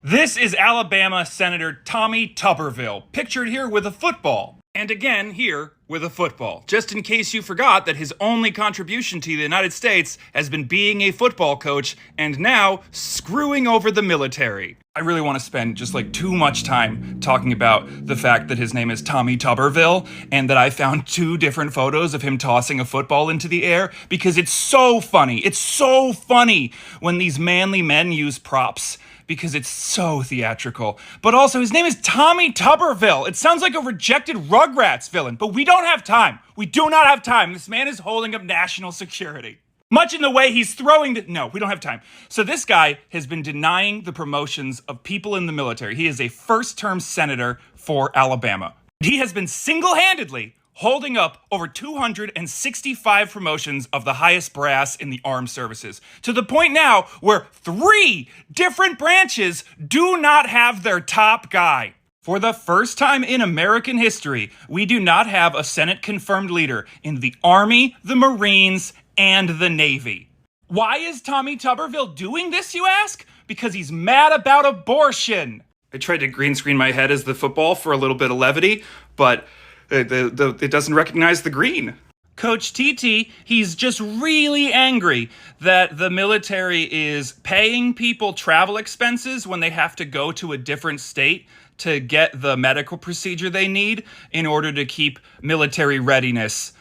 This is Alabama Senator Tommy Tuberville, pictured here with a football. And again, here with a football. Just in case you forgot that his only contribution to the United States has been being a football coach and now screwing over the military. I really want to spend just too much time talking about the fact that his name is Tommy Tuberville and that I found two different photos of him tossing a football into the air because it's so funny. It's so funny when these manly men use props because it's so theatrical. But also, his name is Tommy Tuberville. It sounds like a rejected Rugrats villain, but we don't have time. We do not have time. This man is holding up national security. Much in the way he's throwing no, we don't have time. So this guy has been denying the promotions of people in the military. He is a first-term senator for Alabama. He has been single-handedly holding up over 265 promotions of the highest brass in the armed services, to the point now where 3 different branches do not have their top guy. For the first time in American history, we do not have a Senate-confirmed leader in the Army, the Marines, and the Navy. Why is Tommy Tuberville doing this, you ask? Because he's mad about abortion. I tried to green screen my head as the football for a little bit of levity, but it doesn't recognize the green. Coach TT, he's just really angry that the military is paying people travel expenses when they have to go to a different state to get the medical procedure they need in order to keep military readiness,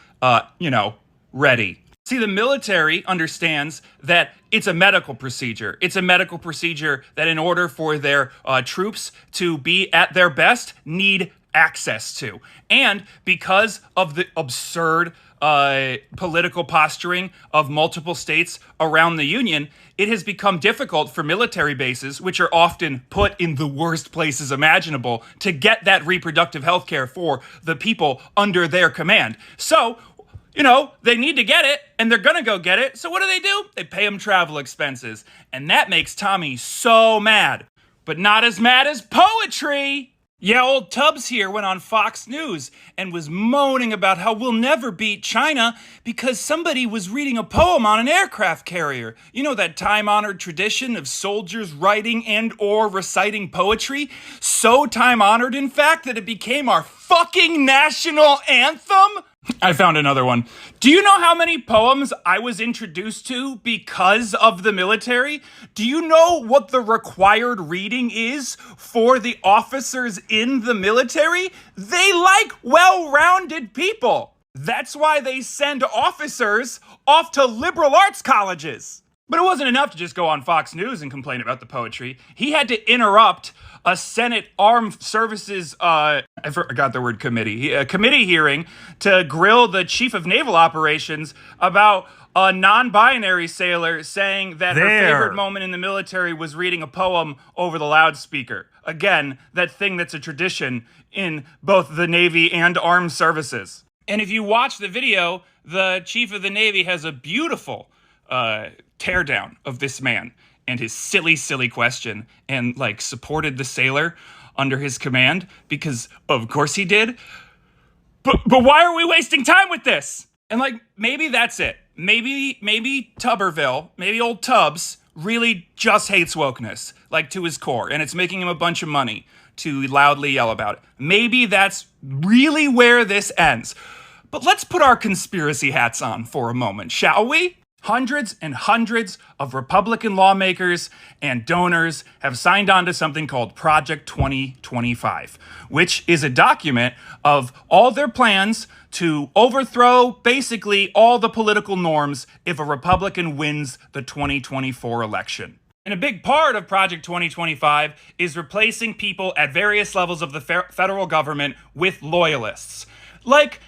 ready. See, the military understands that it's a medical procedure. It's a medical procedure that in order for their troops to be at their best, need access to. And because of the absurd political posturing of multiple states around the union, it has become difficult for military bases, which are often put in the worst places imaginable, to get that reproductive health care for the people under their command. So, they need to get it, and they're gonna go get it. So what do? They pay them travel expenses. And that makes Tommy so mad. But not as mad as poetry! Yeah, old Tubbs here went on Fox News and was moaning about how we'll never beat China because somebody was reading a poem on an aircraft carrier. You know, that time-honored tradition of soldiers writing and or reciting poetry? So time-honored, in fact, that it became our fucking national anthem? I found another one. Do you know how many poems I was introduced to because of the military? Do you know what the required reading is for the officers in the military? They like well-rounded people. That's why they send officers off to liberal arts colleges. But it wasn't enough to just go on Fox News and complain about the poetry. He had to interrupt a Senate Armed Services, I forgot the word committee, a committee hearing to grill the Chief of Naval Operations about a non-binary sailor saying that her favorite moment in the military was reading a poem over the loudspeaker. Again, that thing that's a tradition in both the Navy and armed services. And if you watch the video, the Chief of the Navy has a beautiful teardown of this man and his silly question, and supported the sailor under his command because of course he did. But why are we wasting time with this? And maybe that's it. Maybe Tuberville, maybe old Tubbs really just hates wokeness, to his core, and it's making him a bunch of money to loudly yell about it. Maybe that's really where this ends. But let's put our conspiracy hats on for a moment, shall we? Hundreds and hundreds of Republican lawmakers and donors have signed on to something called Project 2025, which is a document of all their plans to overthrow basically all the political norms if a Republican wins the 2024 election. And a big part of Project 2025 is replacing people at various levels of the federal government with loyalists.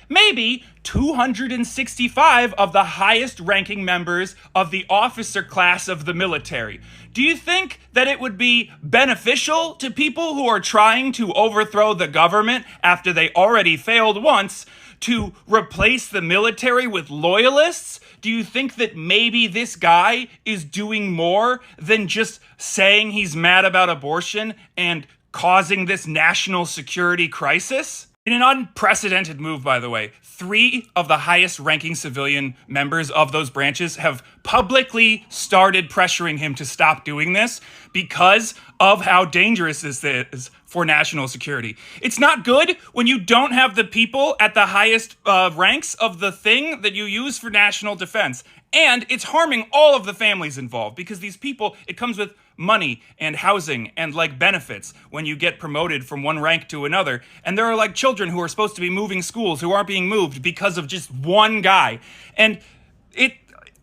Maybe 265 of the highest ranking members of the officer class of the military. Do you think that it would be beneficial to people who are trying to overthrow the government after they already failed once to replace the military with loyalists? Do you think that maybe this guy is doing more than just saying he's mad about abortion and causing this national security crisis? In an unprecedented move, by the way, 3 of the highest ranking civilian members of those branches have publicly started pressuring him to stop doing this because of how dangerous this is for national security. It's not good when you don't have the people at the highest ranks of the thing that you use for national defense. And it's harming all of the families involved because these people, it comes with money and housing and like benefits when you get promoted from one rank to another. And there are like children who are supposed to be moving schools who aren't being moved because of just one guy. And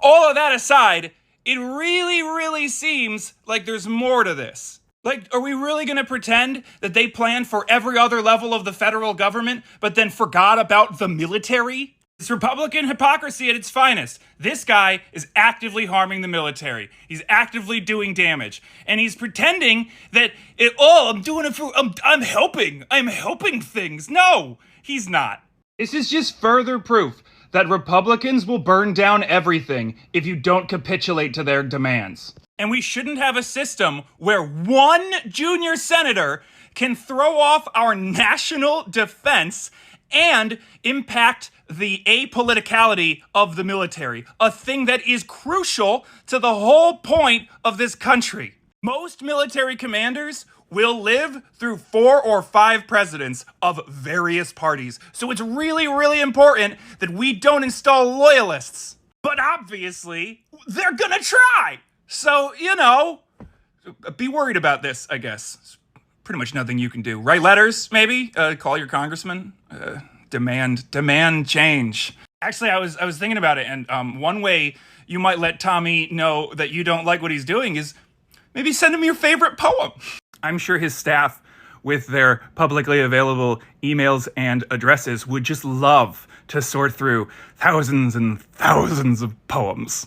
all of that aside, it really, really seems like there's more to this. Like, are we really going to pretend that they planned for every other level of the federal government, but then forgot about the military? It's Republican hypocrisy at its finest. This guy is actively harming the military. He's actively doing damage. And he's pretending that, I'm doing it for, I'm helping things. No, he's not. This is just further proof that Republicans will burn down everything if you don't capitulate to their demands. And we shouldn't have a system where one junior senator can throw off our national defense and impact the apoliticality of the military, a thing that is crucial to the whole point of this country. Most military commanders will live through 4 or 5 presidents of various parties. So it's really, really important that we don't install loyalists. But obviously, they're gonna try. So, be worried about this, I guess. It's pretty much nothing you can do. Write letters, maybe? Call your congressman? Demand change. Actually, I was thinking about it, and one way you might let Tommy know that you don't like what he's doing is maybe send him your favorite poem. I'm sure his staff, with their publicly available emails and addresses, would just love to sort through thousands and thousands of poems.